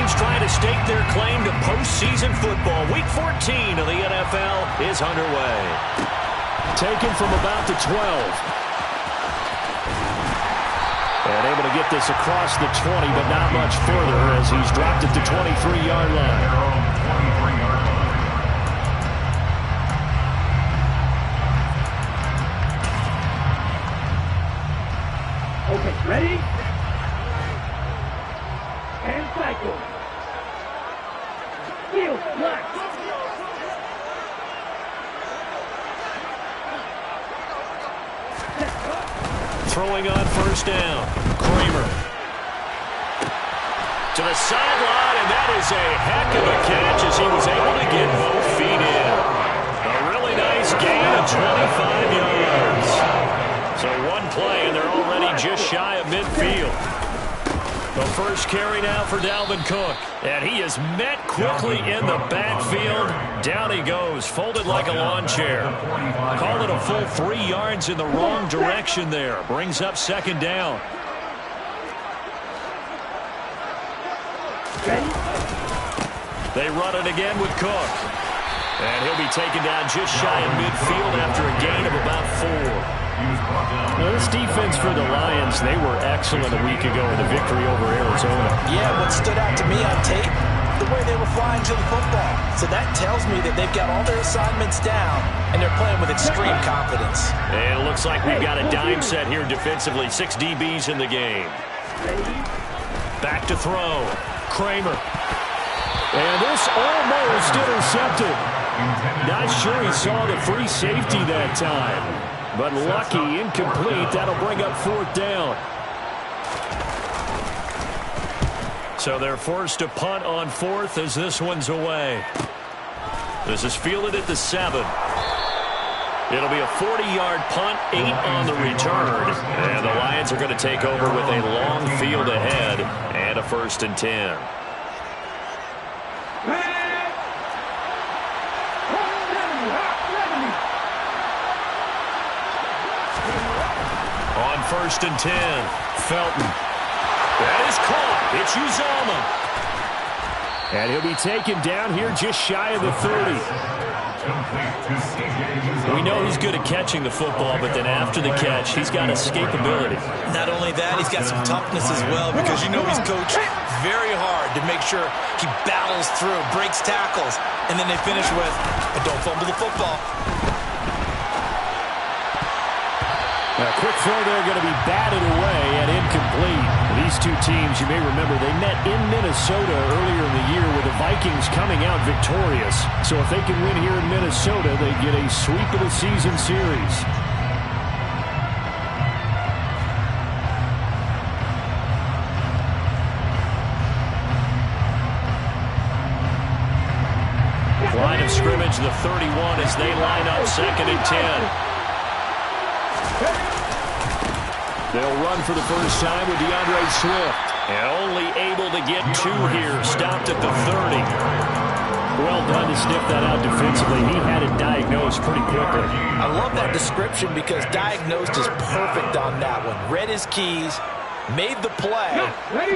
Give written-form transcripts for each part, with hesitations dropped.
teams trying to stake their claim to postseason football. Week 14 of the NFL is underway. Taken from about the 12. And able to get this across the 20, but not much further as he's dropped at the 23-yard line. Okay, ready? And cycle. Field lock. Throwing on first down. Kramer. To the sideline, and that is a heck of a catch as he was able to get both feet in. A really nice gain of 25 yards. So one play, and they're already just shy of midfield. The first carry now for Dalvin Cook. And he is met quickly in the backfield. Down he goes, folded like a lawn chair. Called it a full 3 yards in the wrong direction there. Brings up second down. They run it again with Cook. And he'll be taken down just shy of midfield after a gain of about 4. Now, this defense for the Lions, they were excellent a week ago in the victory over Arizona. Yeah, what stood out to me on tape, the way they were flying to the football. So that tells me that they've got all their assignments down, and they're playing with extreme confidence. And it looks like we've got a dime set here defensively. 6 DBs in the game. Back to throw. Kramer. And this almost intercepted. Not sure he saw the free safety that time. But lucky, incomplete. That'll bring up fourth down. So they're forced to punt on fourth as this one's away. This is fielded at the 7. It'll be a 40-yard punt, 8 on the return. And the Lions are going to take over with a long field ahead and a 1st and 10. On 1st and 10, Felton. That is caught. It's Uzomah. And he'll be taken down here just shy of the 30. We know he's good at catching the football, but then after the catch, he's got escapability. Not only that, he's got some toughness as well, because you know he's coached very hard to make sure he battles through, breaks tackles, and then they finish with, but don't fumble the football. A quick throw there going to be batted away and incomplete. These two teams, you may remember, they met in Minnesota earlier in the year with the Vikings coming out victorious. So if they can win here in Minnesota, they get a sweep of the season series. Line of scrimmage, the 31 as they line up 2nd and 10. They'll run for the first time with DeAndre Swift. And only able to get 2 here. Stopped at the 30. Well done to sniff that out defensively. He had it diagnosed pretty quickly. I love that description because diagnosed is perfect on that one. Read his keys, made the play,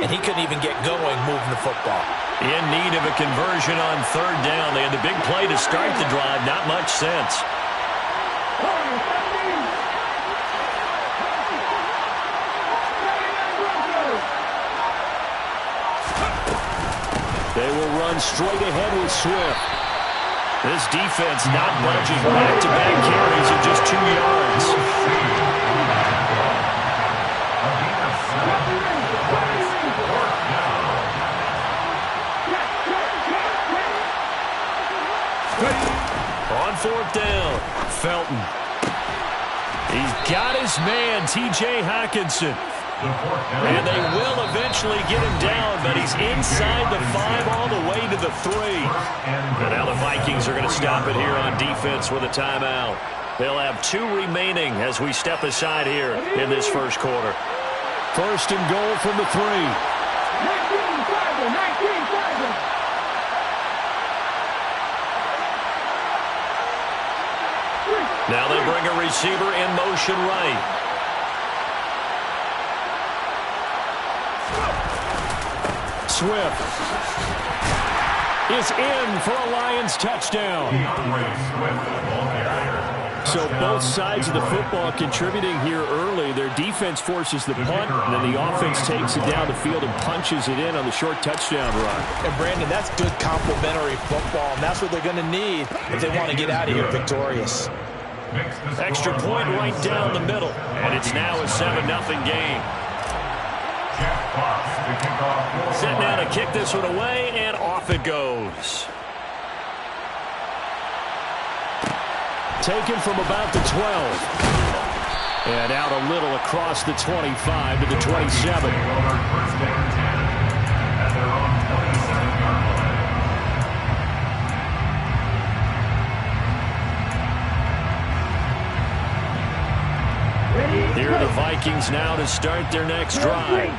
and he couldn't even get going moving the football. In need of a conversion on 3rd down. They had the big play to start the drive. Not much sense. They will run straight ahead with Swift. This defense not budging. Back-to-back carries of just 2 yards. On 4th down, Felton. He's got his man, T.J. Hockenson. And they will eventually get him down, but he's inside the 5 all the way to the 3. And now the Vikings are going to stop it here on defense with a timeout. They'll have 2 remaining as we step aside here in this first quarter. 1st and goal from the 3. 19-5. Now they bring a receiver in motion right. Swift is in for a Lions touchdown. So both sides of the football contributing here early. Their defense forces the punt, and then the offense takes it down the field and punches it in on the short touchdown run. And Brandon, that's good complementary football, and that's what they're going to need if they want to get out of here victorious. Extra point right down the middle, and it's now a 7-0 game. Set now to kick this one away, and off it goes. Taken from about the 12. And out a little across the 25 to the 27. Here are the Vikings now to start their next drive.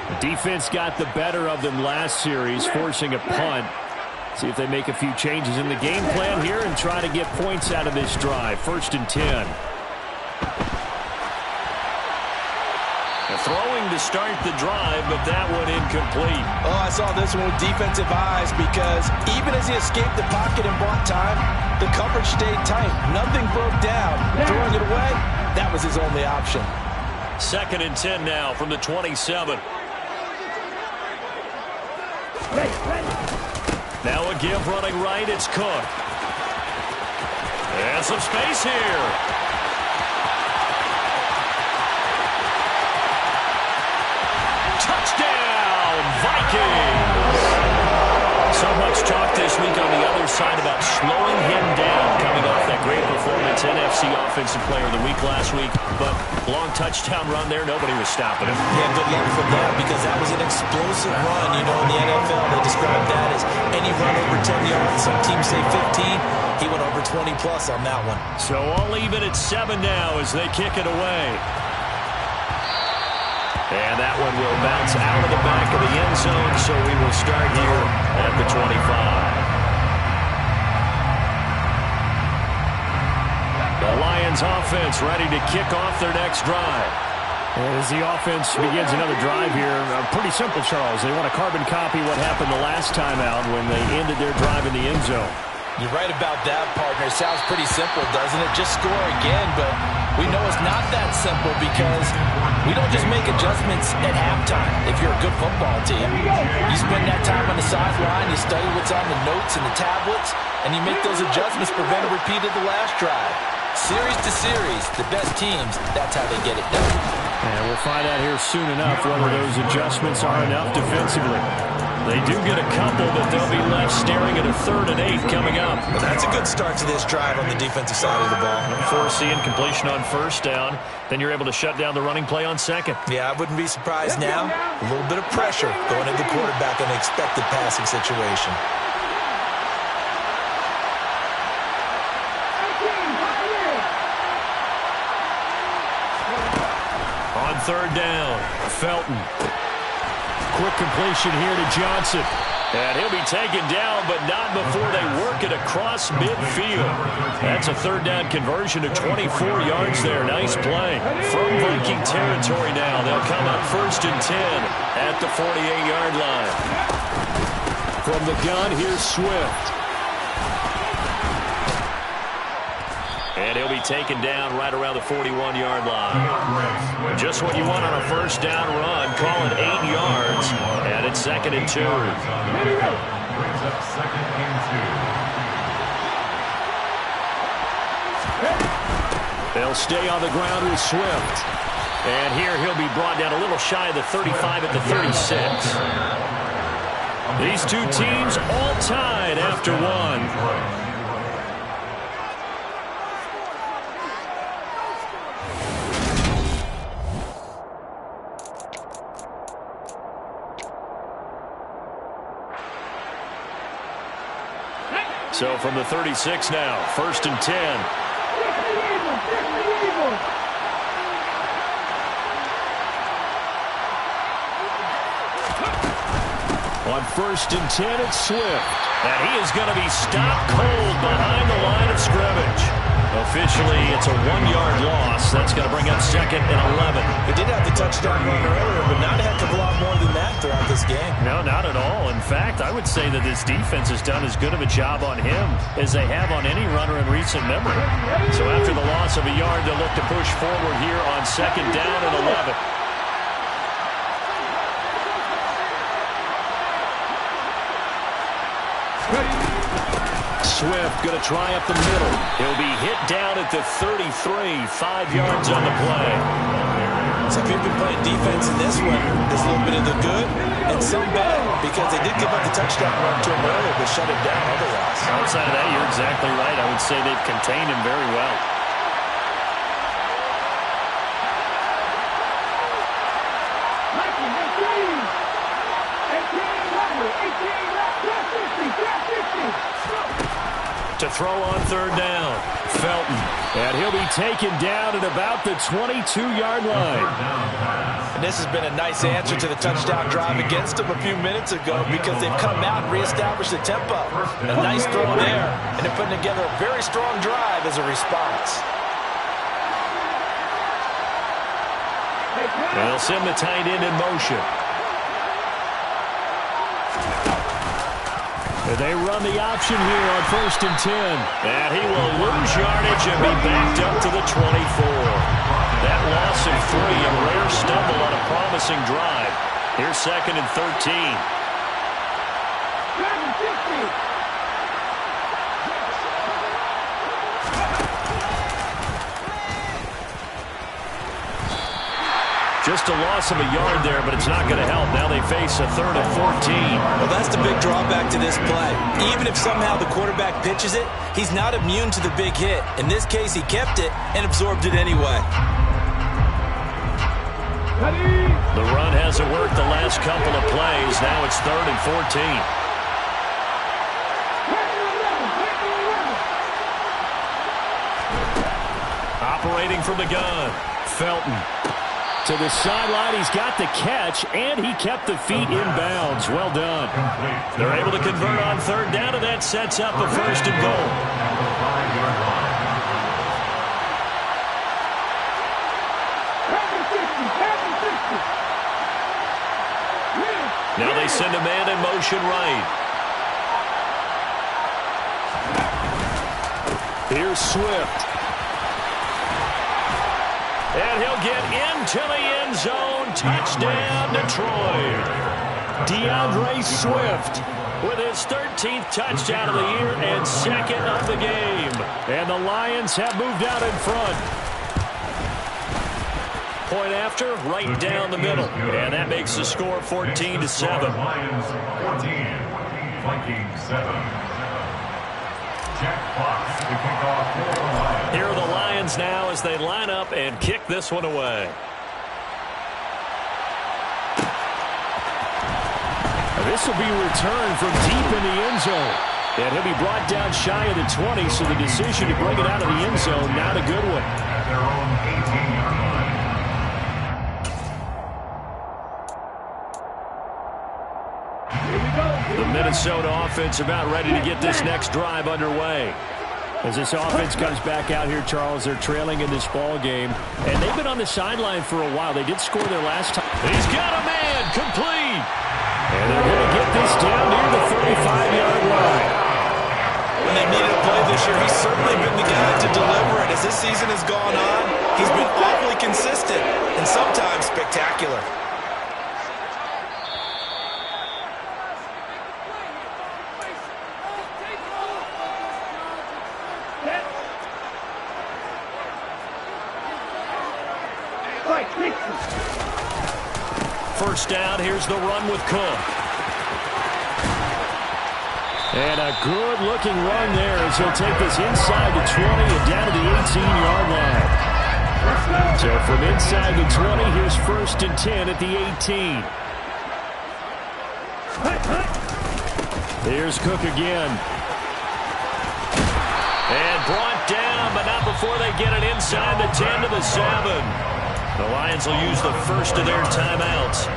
The defense got the better of them last series, forcing a punt. See if they make a few changes in the game plan here and try to get points out of this drive. 1st and 10. Throwing to start the drive, but that one incomplete. Oh, I saw this one with defensive eyes because even as he escaped the pocket and bought time, the coverage stayed tight. Nothing broke down. Throwing it away, that was his only option. 2nd and 10 now from the 27. Now a give running right, it's Cook. And some space here. Touchdown, Vikings! So much talk this week on the other side about slowing him down, coming off that great performance, NFC Offensive Player of the Week last week. But long touchdown run there, nobody was stopping him. Yeah, good luck for that because that was an explosive run. You know, in the NFL, they describe that as any run over 10 yards. Some teams say 15. He went over 20-plus on that one. So all even at 7 now as they kick it away. And that one will bounce out of the back of the end zone, so we will start here at the 25. The Lions offense ready to kick off their next drive. As the offense begins another drive here, pretty simple, Charles. They want to carbon copy what happened the last time out when they ended their drive in the end zone. You're right about that, partner. It sounds pretty simple, doesn't it? Just score again, but we know it's not that simple because we don't just make adjustments at halftime. If you're a good football team, you spend that time on the sideline, you study what's on the notes and the tablets, and you make those adjustments, prevent a repeat of the last drive. Series to series, the best teams, that's how they get it done. And we'll find out here soon enough whether those adjustments are enough defensively. They do get a couple, but they'll be left staring at a 3rd and 8 coming up. Well, that's a good start to this drive on the defensive side of the ball. Foreseeing completion on 1st down, then you're able to shut down the running play on 2nd. Yeah, I wouldn't be surprised now. A little bit of pressure going into the quarterback in an expected passing situation. On 3rd down, Felton. Quick completion here to Johnson. And he'll be taken down, but not before they work it across midfield. That's a 3rd down conversion to 24 yards there. Nice play. From Viking territory now, they'll come up 1st and 10 at the 48-yard line. From the gun, here's Swift. And he'll be taken down right around the 41-yard line. Just what you want on a 1st down run. Call it 8 yards. And it's 2nd and 2. They'll stay on the ground with Swift. And here he'll be brought down a little shy of the 35 at the 36. These two teams all tied after one. So from the 36 now, 1st and 10. On 1st and 10, it's Swift. And he is going to be stopped cold behind the line of scrimmage. A officially, it's a 1-yard loss. That's going to bring up 2nd and 11. He did have the touchdown run earlier, but not a heck of a lot more than that throughout this game. No, not at all. In fact, I would say that this defense has done as good of a job on him as they have on any runner in recent memory. So after the loss of a yard, they'll look to push forward here on 2nd down and 11. Swift going to try up the middle. He'll be hit down at the 33, 5 yards on the play. So if you've been playing defense in this one, there's a little bit of the good and some bad, because they did give up the touchdown run to him earlier, but shut him down otherwise. Outside of that, you're exactly right. I would say they've contained him very well. To throw on 3rd down, Felton. And he'll be taken down at about the 22-yard line. And this has been a nice answer to the touchdown drive against them a few minutes ago, because they've come out and reestablished the tempo. A nice throw there, and they're putting together a very strong drive as a response. They'll send the tight end in motion. They run the option here on 1st and 10. And he will lose yardage and be backed up to the 24. That loss of 3, a rare stumble on a promising drive. Here's 2nd and 13. Just a loss of a yard there, but it's not going to help. Now they face a 3rd and 14. Well, that's the big drawback to this play. Even if somehow the quarterback pitches it, he's not immune to the big hit. In this case, he kept it and absorbed it anyway. The run hasn't worked the last couple of plays. Now it's 3rd and 14. Operating from the gun, Felton. To the sideline, he's got the catch, and he kept the feet in bounds. Well done. They're able to convert on 3rd down, and that sets up a 1st and goal. Now they send a man in motion right. Here's Swift. And he'll get into the end zone. Touchdown, Detroit. DeAndre Swift with his 13th touchdown of the year and 2nd of the game. And the Lions have moved out in front. Point after, right down the middle. And that makes the score 14-7. Lions 14, Vikings 7. Jack Fox to kick off for the Lions. Here are the Lions now as they line up and kick this one away. This will be returned from deep in the end zone. And he'll be brought down shy of the 20, so the decision to bring it out of the end zone, not a good one. At their own 18-yard line. The Minnesota offense about ready to get this next drive underway. As this offense comes back out here, Charles, they're trailing in this ball game. And they've been on the sideline for a while. They did score their last time. He's got a man, complete. And they're going to get this down near the 35-yard line. When they needed a play this year, he's certainly been the guy to deliver it. As this season has gone on, he's been awfully consistent and sometimes spectacular. First down, here's the run with Cook. And a good-looking run there as he'll take this inside the 20 and down to the 18-yard line. So from inside the 20, here's 1st and 10 at the 18. Here's Cook again. And brought down, but not before they get it inside the 10 to the 7. The Lions will use the first of their timeouts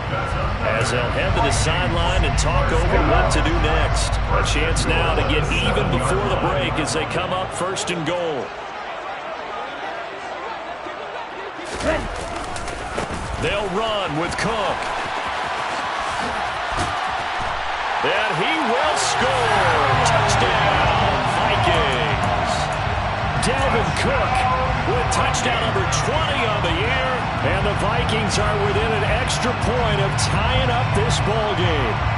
as they'll head to the sideline and talk over what to do next. A chance now to get even before the break as they come up 1st and goal. They'll run with Cook. And he will score. Touchdown, Vikings. Dalvin Cook with touchdown number 20 on the year. And the Vikings are within an extra point of tying up this ball game.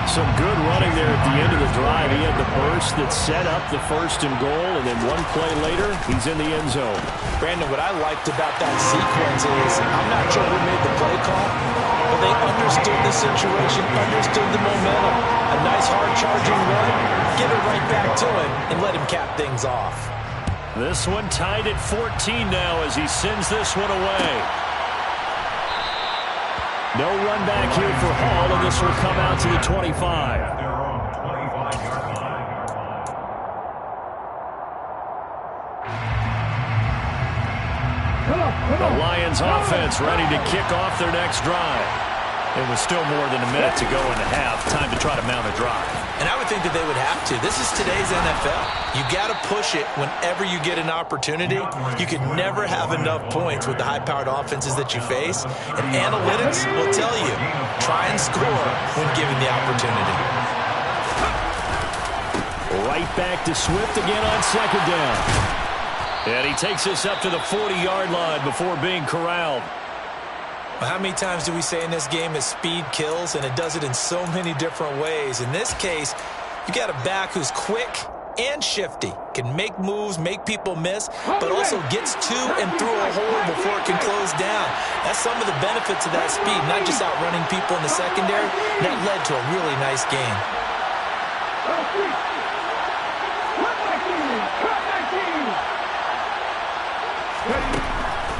Some good running there at the end of the drive. He had the burst that set up the 1st and goal, and then one play later, he's in the end zone. Brandon, what I liked about that sequence is I'm not sure who made the play call, but they understood the situation, understood the momentum. A nice hard-charging run, give it right back to him, and let him cap things off. This one tied at 14 now as he sends this one away. No run back here for Hall, and this will come out to the 25. Their own 25-yard line. The Lions offense ready to kick off their next drive. It was still more than a minute to go in the half. Time to try to mount a drive. And I would think that they would have to. This is today's NFL. You got to push it whenever you get an opportunity. You can never have enough points with the high-powered offenses that you face. And analytics will tell you, try and score when given the opportunity. Right back to Swift again on 2nd down. And he takes us up to the 40-yard line before being corralled. Well, how many times do we say in this game that speed kills, and it does it in so many different ways? In this case, you got a back who's quick and shifty, can make moves, make people miss, but also gets to and through a hole before it can close down. That's some of the benefits of that speed, not just outrunning people in the secondary. That led to a really nice game.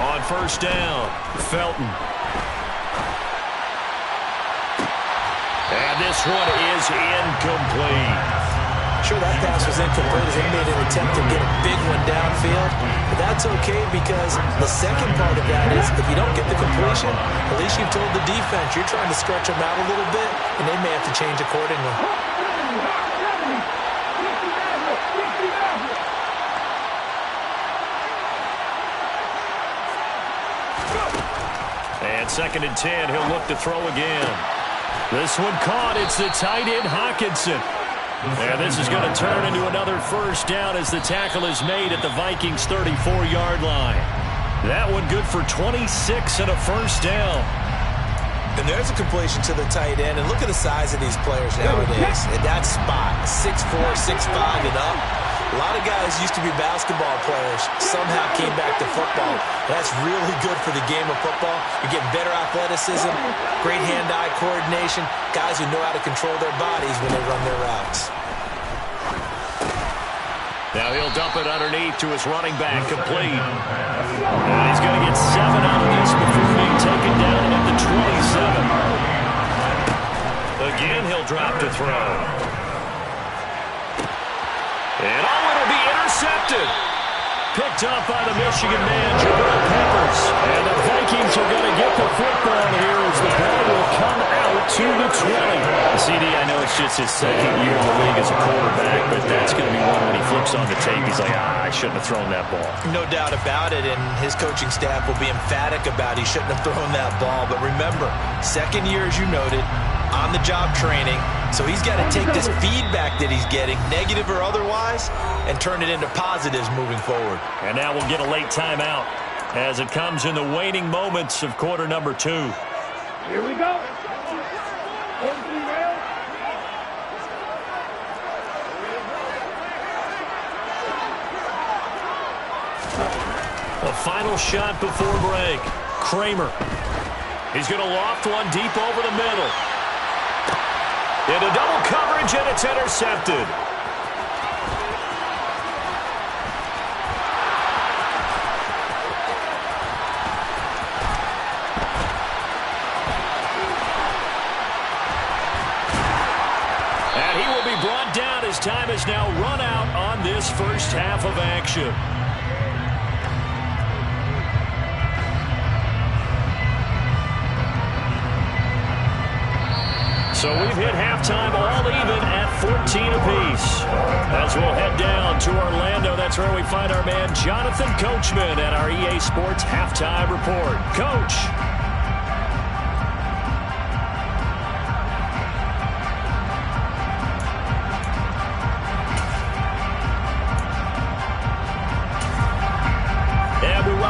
On 1st down, Felton. And this one is incomplete. Sure, that pass was incomplete as they made an attempt to get a big one downfield. But that's okay because the second part of that is if you don't get the completion, at least you've told the defense you're trying to stretch them out a little bit, and they may have to change accordingly. And 2nd and 10, he'll look to throw again. This one caught. It's the tight end, Hockenson. And this is going to turn into another 1st down as the tackle is made at the Vikings' 34-yard line. That one good for 26 and a 1st down. And there's a completion to the tight end. And look at the size of these players nowadays. At that spot, 6'4", 6'5", and up. A lot of guys used to be basketball players, somehow came back to football. That's really good for the game of football. You're getting better athleticism, great hand-eye coordination, guys who know how to control their bodies when they run their routes. Now he'll dump it underneath to his running back, complete. And he's going to get 7 out of this before being taken down at the 27. Again, he'll drop to throw. And it'll be intercepted. Picked up by the Michigan man, Jabril Peppers. And the Vikings are going to get the football here as the ball will come out to the 20. CD, I know it's just his 2nd year in the league as a quarterback, but that's going to be one when he flips on the tape. He's like, I shouldn't have thrown that ball. No doubt about it, and his coaching staff will be emphatic about he shouldn't have thrown that ball. But remember, 2nd year, as you noted, on-the-job training. So he's got to take this feedback that he's getting, negative or otherwise, and turn it into positives moving forward. And now we'll get a late timeout as it comes in the waning moments of quarter number 2. Here we go. The final shot before break. Kramer. He's going to loft one deep over the middle. Into double coverage, and it's intercepted. And he will be brought down as time is now run out on this first half of action. So we've hit halftime all even at 14 apiece. As we'll head down to Orlando, that's where we find our man Jonathan Coachman at our EA Sports Halftime Report. Coach.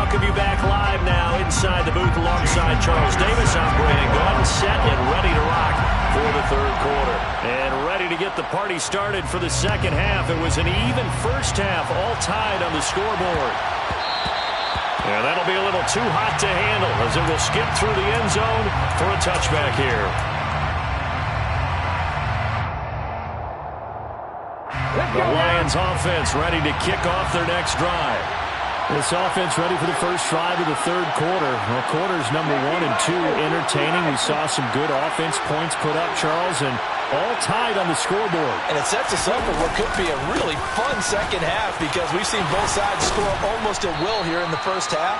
welcome you back live now inside the booth alongside Charles Davis. I'm Brandon Gaudin, set and ready to rock for the third quarter. And ready to get the party started for the second half. It was an even first half, all tied on the scoreboard. And that'll be a little too hot to handle as it will skip through the end zone for a touchback here. The Lions offense ready to kick off their next drive. This offense ready for the first drive of the third quarter. Well, quarters number 1 and 2 entertaining. We saw some good offense points put up, Charles, and all tied on the scoreboard. And it sets us up for what could be a really fun second half because we've seen both sides score almost at will here in the first half.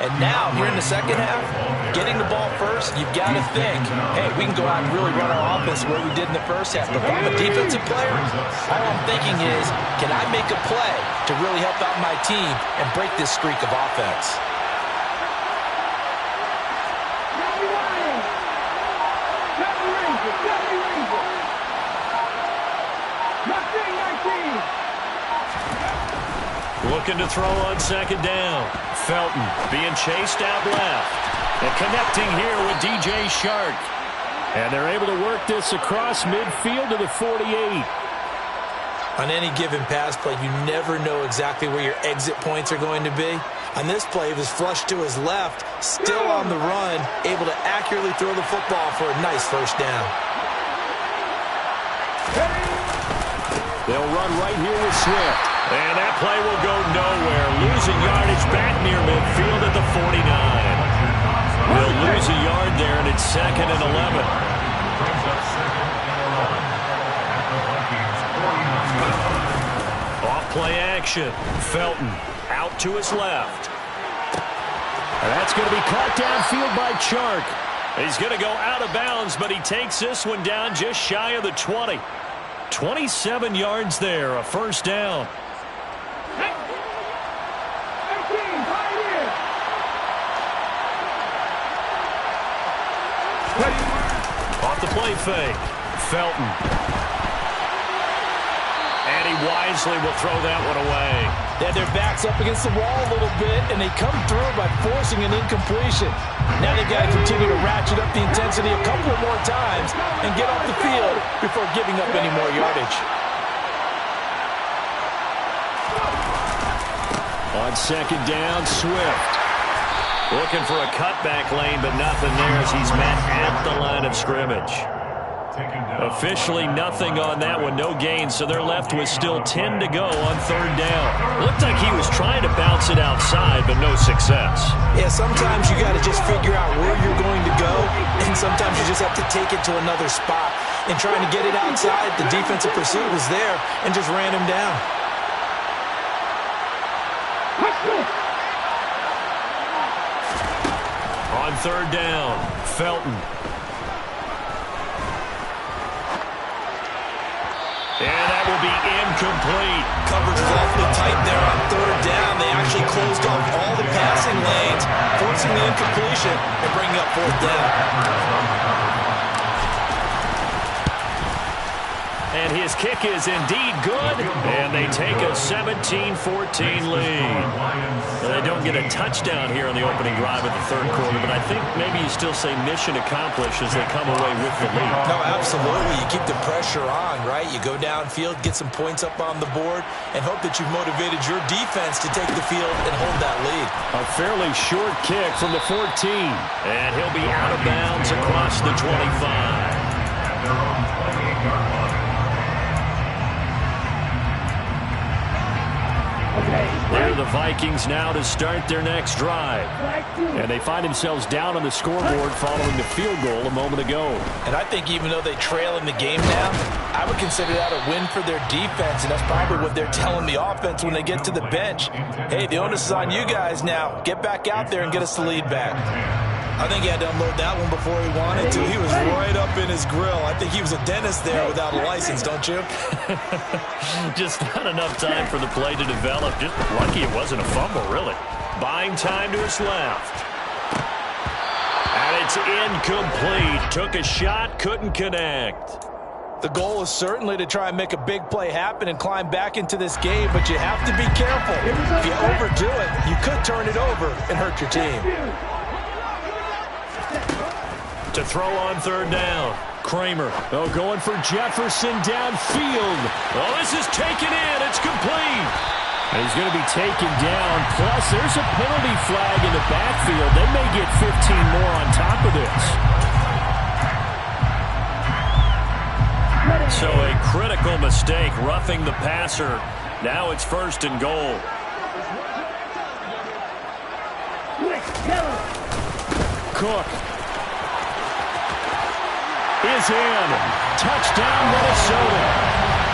And now, here in the second half, getting the ball first, you've got to think, hey, we can go out and really run our offense the way we did in the first half. But if I'm a defensive player, all I'm thinking is, can I make a play to really help out my team and break this streak of offense? Looking to throw on second down. Felton being chased out left. And connecting here with DJ Shark. And they're able to work this across midfield to the 48. On any given pass play, you never know exactly where your exit points are going to be. On this play, it was flushed to his left, still on the run, able to accurately throw the football for a nice first down. They'll run right here with Swift. And that play will go nowhere. Losing yardage back near midfield at the 49. They'll lose a yard there, and it's 2nd and 11. Off play action. Felton out to his left. And that's going to be caught downfield by Chark. He's going to go out of bounds, but he takes this one down just shy of the 20. 27 yards there, a first down. Off the play fake. Felton. And he wisely will throw that one away. They had their backs up against the wall a little bit, and they come through by forcing an incompletion. Now they've got to continue to ratchet up the intensity a couple more times and get off the field before giving up any more yardage. On second down, Swift. Looking for a cutback lane, but nothing there as he's met at the line of scrimmage. Officially nothing on that one, no gain, so they're left with still 10 to go on third down. Looked like he was trying to bounce it outside, but no success. Yeah, sometimes you got to just figure out where you're going to go, and sometimes you just have to take it to another spot. And trying to get it outside, the defensive pursuit was there and just ran him down. On third down, Felton. And that will be incomplete. Coverage was awfully tight there on third down. They actually closed off all the passing lanes, forcing the incompletion and bringing up fourth down. And his kick is indeed good, and they take a 17-14 lead. Well, they don't get a touchdown here on the opening drive of the third quarter, but I think maybe you still say mission accomplished as they come away with the lead. No, absolutely. You keep the pressure on, right? You go downfield, get some points up on the board, and hope that you've motivated your defense to take the field and hold that lead. A fairly short kick from the 14, and he'll be out of bounds across the 25. They're the Vikings now to start their next drive. And they find themselves down on the scoreboard following the field goal a moment ago. And I think even though they trail in the game now, I would consider that a win for their defense, and that's probably what they're telling the offense when they get to the bench. Hey, the onus is on you guys now. Get back out there and get us the lead back. I think he had to unload that one before he wanted to. He was right up in his grill. I think he was a dentist there without a license, don't you? Just not enough time for the play to develop. Just lucky it wasn't a fumble, really. Buying time to his left. And it's incomplete. Took a shot, couldn't connect. The goal is certainly to try and make a big play happen and climb back into this game, but you have to be careful. If you overdo it, you could turn it over and hurt your team. To throw on third down. Kramer, going for Jefferson downfield. Oh, this is taken in. It's complete. And he's going to be taken down. Plus, there's a penalty flag in the backfield. They may get 15 more on top of this. So a critical mistake, roughing the passer. Now it's 1st and goal. Cook is in. Touchdown, Minnesota.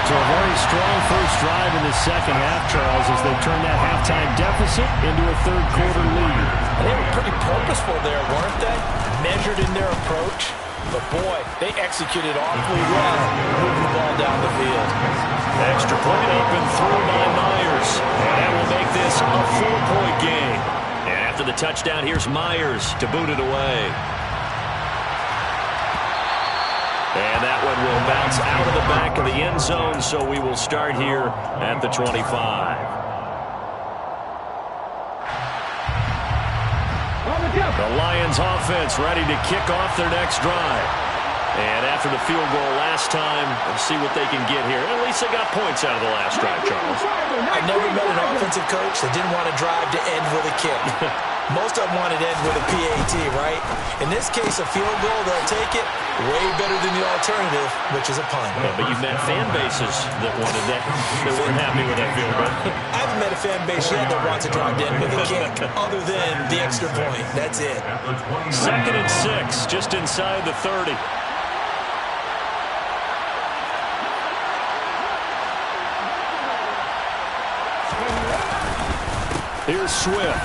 So a very strong first drive in the second half, Charles, as they turn that halftime deficit into a third-quarter lead. They were pretty purposeful there, weren't they? Measured in their approach. But, boy, they executed awfully well, moving the ball down the field. Extra point up and through by Myers. And that will make this a 4-point game. And after the touchdown, here's Myers to boot it away. And that one will bounce out of the back of the end zone, so we will start here at the 25. The Lions offense ready to kick off their next drive. And after the field goal last time, let's see what they can get here. At least they got points out of the last drive, Charles. I never met an offensive coach that didn't want to drive to end with a kick. Most of them wanted to end with a PAT, right? In this case, a field goal, they'll take it way better than the alternative, which is a punt. Yeah, but you've met fan bases that wanted that, that weren't happy with that field goal. I haven't met a fan base yet that wants to drive to end with a kick, other than the extra point. That's it. 2nd and 6, just inside the 30. Here's Swift.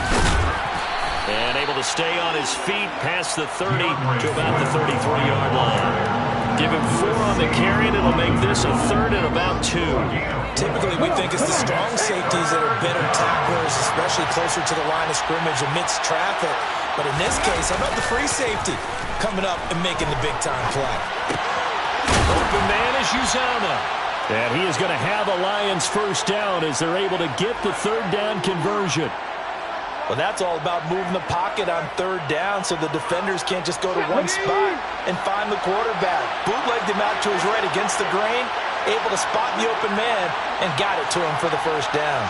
And able to stay on his feet past the 30 to about the 33-yard line. Give him 4 on the carry, and it'll make this a 3rd and about 2. Typically, we think it's the strong safeties that are better tacklers, especially closer to the line of scrimmage amidst traffic. But in this case, how about the free safety coming up and making the big-time play? Open man is Uzama. And he is going to have a Lions first down as they're able to get the 3rd down conversion. Well, that's all about moving the pocket on 3rd down so the defenders can't just go to one spot and find the quarterback. Bootlegged him out to his right against the grain, able to spot the open man, and got it to him for the first down.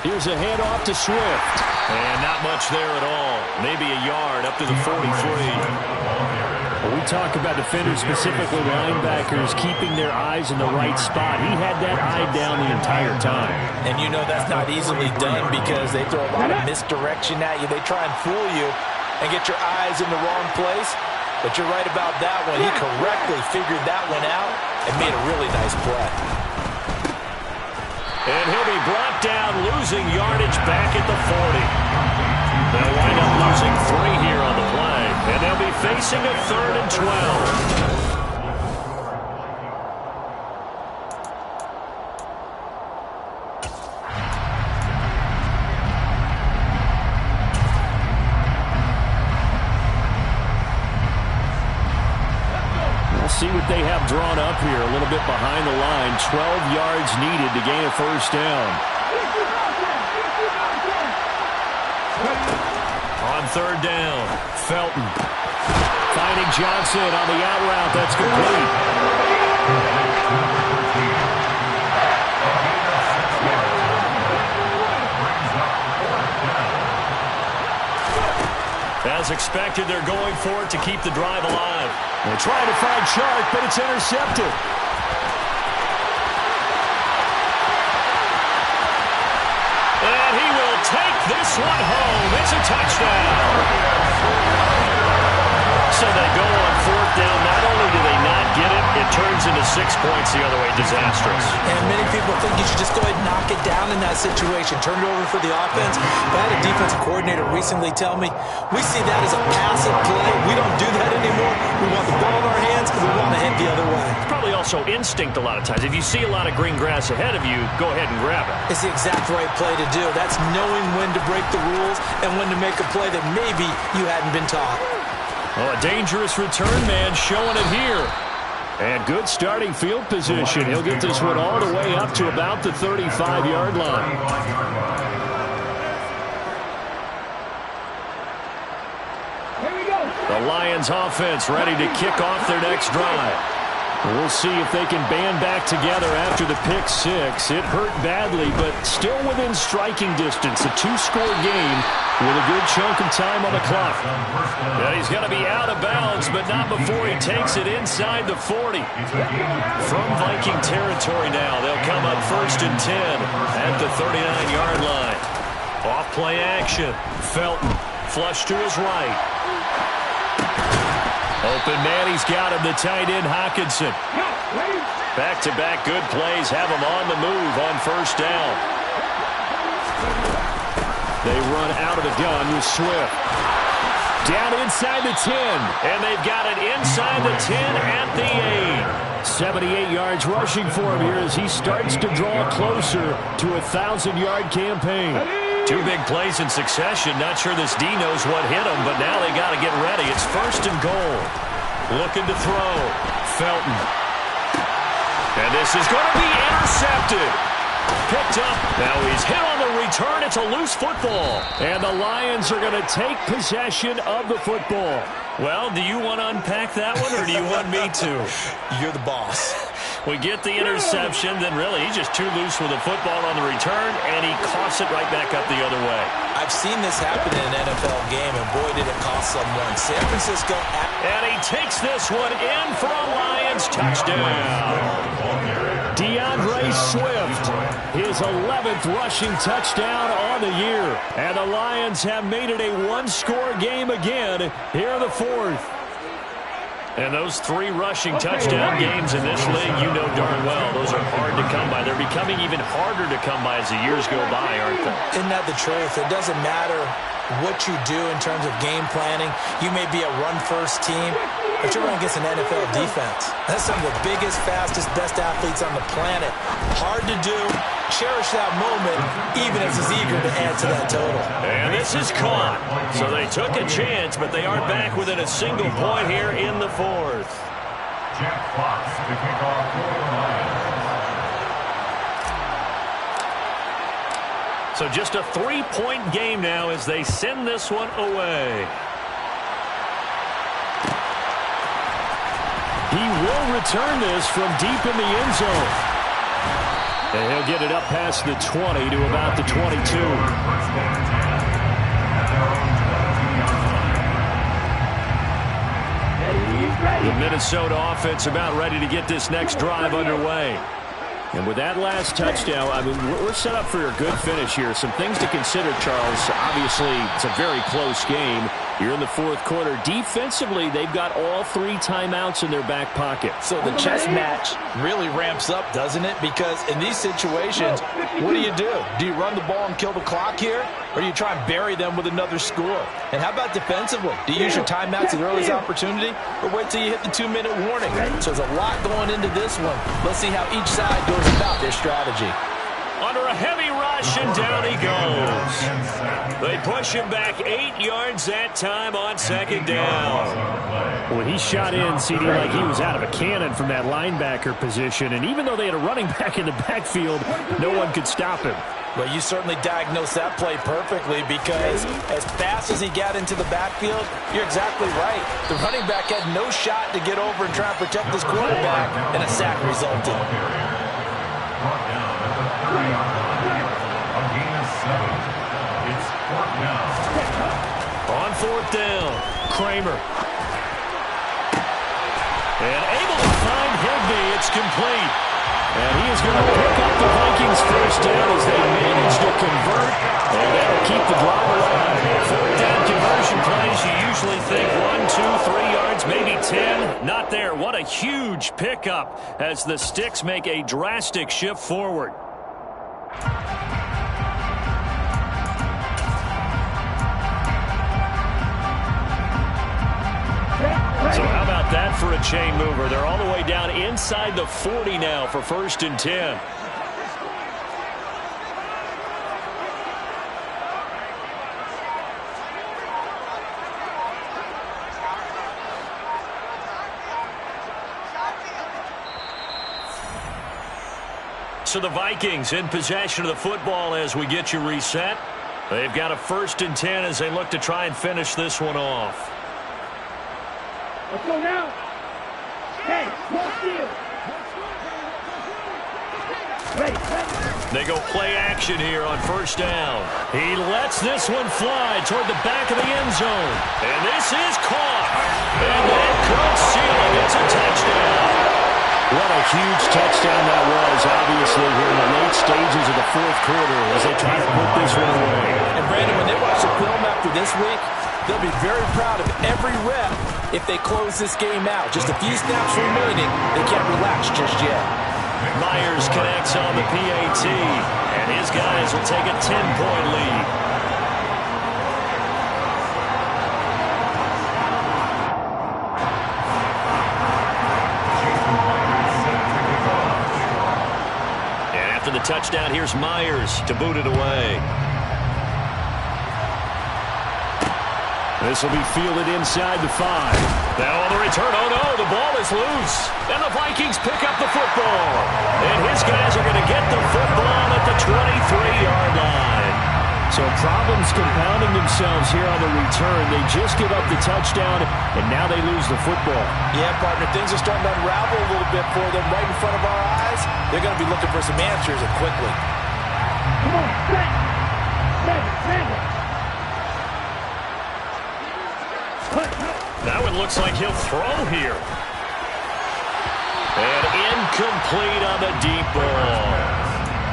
Here's a handoff to Swift. And not much there at all. Maybe a yard up to the 43. When we talk about defenders, specifically linebackers, keeping their eyes in the right spot. He had that eye down the entire time. And you know that's not easily done because they throw a lot of misdirection at you. They try and fool you and get your eyes in the wrong place. But you're right about that one. He correctly figured that one out and made a really nice play. And he'll be brought down, losing yardage back at the 40. They'll wind up losing 3 here on the play. And they'll be facing a 3rd and 12. See what they have drawn up here. A little bit behind the line. 12 yards needed to gain a first down. On 3rd down, Felton finding Johnson on the out route. That's complete. As expected, they're going for it to keep the drive alive. They're trying to find Chark, but it's intercepted. And he will take this one home. It's a touchdown. So they go on 4th down. Not only do they not get it, it turns into 6 points the other way. Disastrous. And many people think you should just go ahead and knock it down in that situation. Turn it over for the offense. But I had a defensive coordinator recently tell me, we see that as a passive play. We don't do that anymore. We want the ball in our hands, and we want to head the other way. It's probably also instinct a lot of times. If you see a lot of green grass ahead of you, go ahead and grab it. It's the exact right play to do. That's knowing when to break the rules and when to make a play that maybe you hadn't been taught. Oh, a dangerous return man showing it here. And good starting field position. He'll get this one all the way up to about the 35-yard line. Here we go. The Lions offense ready to kick off their next drive. We'll see if they can band back together after the pick six. It hurt badly, but still within striking distance. A two-score game with a good chunk of time on the clock. Yeah, he's going to be out of bounds, but not before he takes it inside the 40. From Viking territory now, they'll come up 1st and 10 at the 39-yard line. Off-play action. Felton flush to his right. Open man, he's got him, the tight end Hockenson. Back-to-back good plays have him on the move on 1st down. They run out of the gun with Swift. Down inside the 10, and they've got it inside the 10 at the 8. 78 yards rushing for him here as he starts to draw closer to a 1,000-yard campaign. Two big plays in succession. Not sure this D knows what hit him, but now they got to get ready. It's 1st and goal. Looking to throw. Felton. And this is going to be intercepted. Picked up. Now he's hit on the return. It's a loose football. And the Lions are going to take possession of the football. Well, do you want to unpack that one, or do you want me to? You're the boss. We get the interception, then really he's just too loose with the football on the return, and he coughs it right back up the other way. I've seen this happen in an NFL game, and boy, did it cost someone. San Francisco. And he takes this one in for a Lions touchdown. DeAndre Swift, his 11th rushing touchdown on the year. And the Lions have made it a one-score game again here in the 4th. And those 3 rushing touchdown games in this league, you know darn well, those are hard to come by. They're becoming even harder to come by as the years go by, aren't they? Isn't that the truth? It doesn't matter what you do in terms of game planning. You may be a run-first team, but you're running against an NFL defense. That's some of the biggest, fastest, best athletes on the planet. Hard to do. Cherish that moment, even as he's eager to add to that total. And this is caught. So they took a chance, but they are back within a single point here in the 4th. Jack Fox to kick off for the Lions. So just a 3-point game now as they send this one away. He will return this from deep in the end zone. And he'll get it up past the 20 to about the 22. The Minnesota offense about ready to get this next drive underway. And with that last touchdown, I mean, we're set up for a good finish here. Some things to consider, Charles. Obviously, it's a very close game. You're in the 4th quarter. Defensively, they've got all 3 timeouts in their back pocket. So the chess match really ramps up, doesn't it? Because in these situations, what do? Do you run the ball and kill the clock here? Or do you try and bury them with another score? And how about defensively? Do you use your timeouts at the earliest opportunity? Or wait till you hit the 2-minute warning? So there's a lot going into this one. Let's see how each side goes about their strategy. Under a heavy rush, and down he goes. They push him back 8 yards that time on 2nd down. When he shot in, CD, like he was out of a cannon from that linebacker position. And even though they had a running back in the backfield, no one could stop him. Well, you certainly diagnosed that play perfectly because as fast as he got into the backfield, you're exactly right. The running back had no shot to get over and try and protect his quarterback, and a sack resulted. On 4th down, Kramer. And able to find Higbee. It's complete. And he is going to pick up the Vikings' 1st down as they manage to convert. And that'll keep the drive alive. 4th down conversion plays, you usually think 1, 2, 3 yards, maybe 10. Not there. What a huge pickup as the Sticks make a drastic shift forward. So how about that for a chain mover? They're all the way down inside the 40 now for 1st and 10. So the Vikings in possession of the football as we get you reset. They've got a 1st and 10 as they look to try and finish this one off. Let's go now. Hey, cross field. They go play action here on 1st down. He lets this one fly toward the back of the end zone. And this is caught. And that could seal it. It's a touchdown. What a huge touchdown that was, obviously, here in the late stages of the 4th quarter as they try to put this one away. And, Brandon, when they watch the film after this week, they'll be very proud of every rep if they close this game out. Just a few snaps remaining. They can't relax just yet. Myers connects on the PAT, and his guys will take a 10-point lead. And after the touchdown, here's Myers to boot it away. This will be fielded inside the 5. Now on the return, oh no, the ball is loose. And the Vikings pick up the football. And his guys are going to get the football at the 23-yard line. So problems compounding themselves here on the return. They just give up the touchdown, and now they lose the football. Yeah, partner, things are starting to unravel a little bit for them right in front of our eyes. They're going to be looking for some answers, and quickly. Come on, stand it. Now it looks like he'll throw here. And incomplete on the deep ball.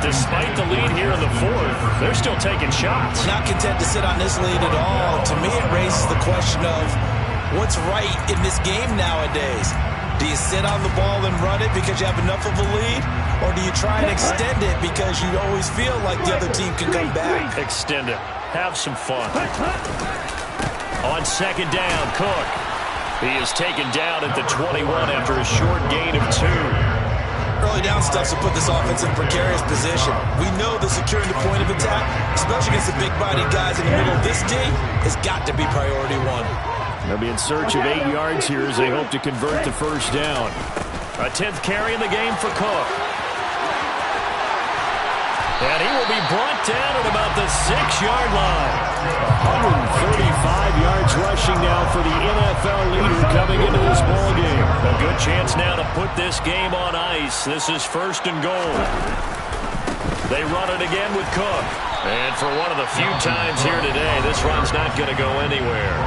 Despite the lead here in the 4th, they're still taking shots. Not content to sit on this lead at all. To me, it raises the question of what's right in this game nowadays. Do you sit on the ball and run it because you have enough of a lead? Or do you try and extend it because you always feel like the other team can come back? Extend it. Have some fun. On 2nd down, Cook. He is taken down at the 21 after a short gain of 2. Early down stuff to put this offense in a precarious position. We know that securing the point of attack, especially against the big-bodied guys in the middle of this team, has got to be priority 1. They'll be in search of 8 yards here as they hope to convert the 1st down. A 10th carry in the game for Cook. And he will be brought down at about the 6-yard line. 135 yards rushing now for the NFL leader coming into this ballgame. A good chance now to put this game on ice. This is 1st and goal. They run it again with Cook. And for one of the few times here today, this run's not going to go anywhere.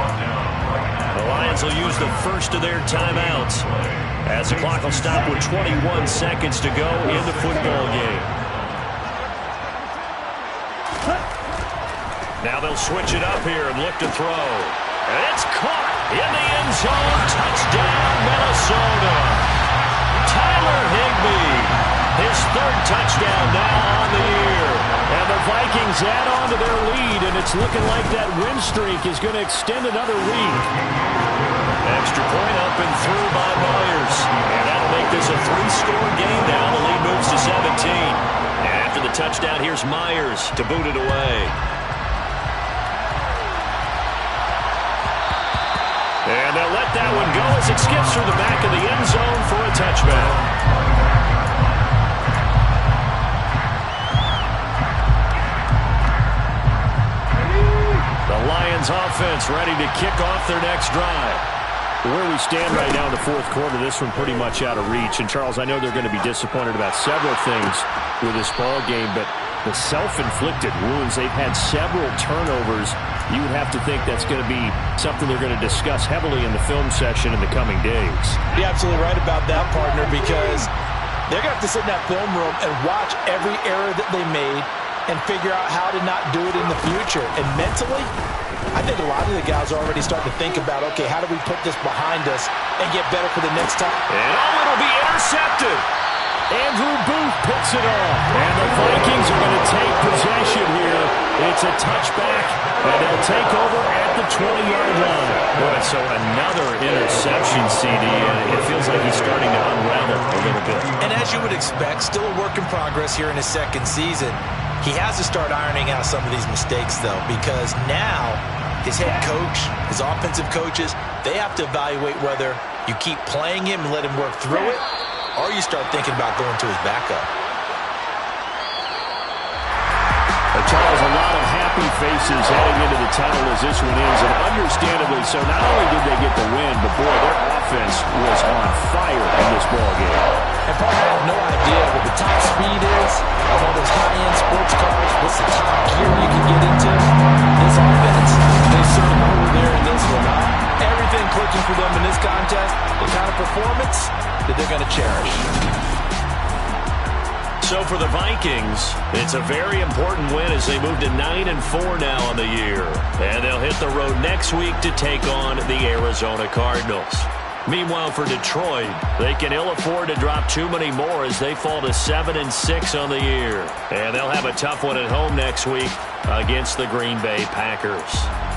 The Lions will use the first of their timeouts as the clock will stop with 21 seconds to go in the football game. Now they'll switch it up here and look to throw. And it's caught in the end zone. Touchdown, Minnesota. Tyler Higbee, his 3rd touchdown now on the year. And the Vikings add on to their lead, and it's looking like that win streak is going to extend another week. Extra point up and through by Myers. And that'll make this a 3-score game now. The lead moves to 17. And after the touchdown, here's Myers to boot it away. And they'll let that one go as it skips through the back of the end zone for a touchback. The Lions offense ready to kick off their next drive. Where we stand right now in the 4th quarter, this one pretty much out of reach. And, Charles, I know they're going to be disappointed about several things with this ball game, but the self-inflicted wounds, they've had several turnovers. You would have to think that's going to be something they're going to discuss heavily in the film session in the coming days. You're absolutely right about that, partner, because they're going to have to sit in that film room and watch every error that they made and figure out how to not do it in the future. And mentally, I think a lot of the guys are already starting to think about, okay, how do we put this behind us and get better for the next time? And it'll be intercepted. Andrew Booth picks it off. And the Vikings are going to take possession here. It's a touchback, and they'll take over at the 20-yard line. Boy, so another interception, CD, and it feels like he's starting to unravel a little bit. And as you would expect, still a work in progress here in his 2nd season. He has to start ironing out some of these mistakes, though, because now his head coach, his offensive coaches, they have to evaluate whether you keep playing him and let him work through it, or you start thinking about going to his backup. Charles, a lot of happy faces heading into the tunnel as this one ends, and understandably so. Not only did they get the win, but boy, their offense was on fire in this ballgame. And Parker, I have no idea what the top speed is of all those high-end sports cars. What's the top gear you can get into? This offense, they certainly were there in this one. Everything clicking for them in this contest, the kind of performance that they're going to cherish. So for the Vikings, it's a very important win as they move to 9-4 now on the year. And they'll hit the road next week to take on the Arizona Cardinals. Meanwhile, for Detroit, they can ill afford to drop too many more as they fall to 7-6 on the year. And they'll have a tough one at home next week against the Green Bay Packers.